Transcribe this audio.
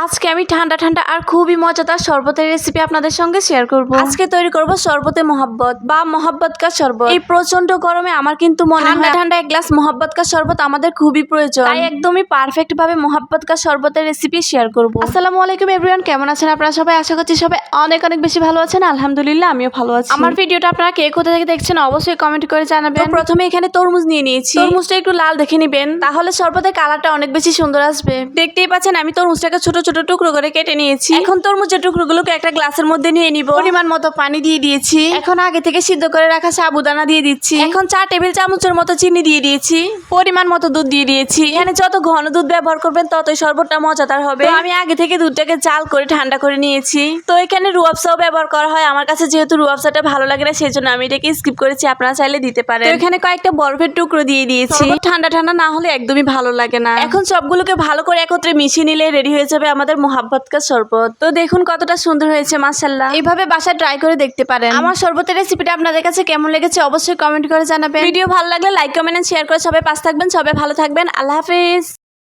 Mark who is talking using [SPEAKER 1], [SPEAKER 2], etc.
[SPEAKER 1] আজকে আমি ঠান্ডা ঠান্ডা আর খুবই মজাদার শরবতের রেসিপি আপনাদের সঙ্গে শেয়ার করব। আজকে তৈরি করব শরবতে মোহাব্বত বা মোহাব্বত কা শরবত। এই প্রচন্ড গরমে আমার কিন্তু মনে হয় ঠান্ডা এক গ্লাস মোহাব্বত কা শরবত আমাদের খুবই প্রয়োজন। তাই একদমই পারফেক্ট ভাবে মোহাব্বত কা শরবতের রেসিপি শেয়ার করব। আসসালামু আলাইকুম এভরিওয়ান, কেমন আছেন আপনারা সবাই? আশা করছি সবাই অনেক অনেক বেশি ভালো আছেন। আলহামদুলিল্লাহ আমিও ভালো আছি। আমার ভিডিওটা আপনারা কে কোথা থেকে দেখছেন অবশ্যই কমেন্ট করে জানাবেন। প্রথমে এখানে তরমুজ নিয়ে নিয়েছি। তরমুজটা একটু লাল দেখে নেবেন, তাহলে শরবতের কালারটা অনেক বেশি সুন্দর আসবে। দেখতেই পাচ্ছেন আমি তরমুজটাকে ছোট ছোট টুকরো করে কেটে নিয়েছি। এখন তরমুজের টুকরোগুলোকে একটা গ্লাসের মধ্যে নিয়ে নিব। পরিমাণ মতো পানি দিয়ে দিয়েছি। এখন আগে থেকে সিদ্ধ করে রাখা সাবুদানা দিয়ে দিচ্ছি। এখন 4 টেবিল চামচের মতো চিনি দিয়ে দিয়েছি। পরিমাণ মতো দুধ দিয়ে দিয়েছি। এখানে যত ঘন দুধ ব্যবহার করবেন ততই শরবতটা মজাদার হবে। তো আমি আগে থেকে দুধটাকে জাল করে ঠান্ডা করে নিয়েছি। তো এখানে রুয়াবসাও ব্যবহার করা হয়। আমার কাছে যেহেতু রুয়াবসাটা ভালো লাগে না সেজন্য আমি এটাকে স্কিপ করেছি, আপনারা চাইলে দিতে পারেন। তো এখানে কয়েকটা বরফের টুকরো দিয়ে দিয়েছি। ঠান্ডা ঠান্ডা না হলে একদমই ভালো লাগে না। এখন সবগুলোকে ভালো করে একত্রে মিশিয়ে নিলে রেডি হয়ে যাবে আমাদের মোহাব্বত কা শরবত। তো দেখুন কতটা সুন্দর হয়েছে মাশাআল্লাহ। এইভাবে বাসায় ট্রাই করে দেখতে পারেন। আমার শরবতের রেসিপিটা আপনাদের কাছে কেমন লেগেছে অবশ্যই কমেন্ট করে জানাবেন। ভিডিও ভালো লাগলে লাইক কমেন্ট এন্ড শেয়ার করে সবাই পাশে থাকবেন। সবাই ভালো থাকবেন। আল্লাহ হাফেজ।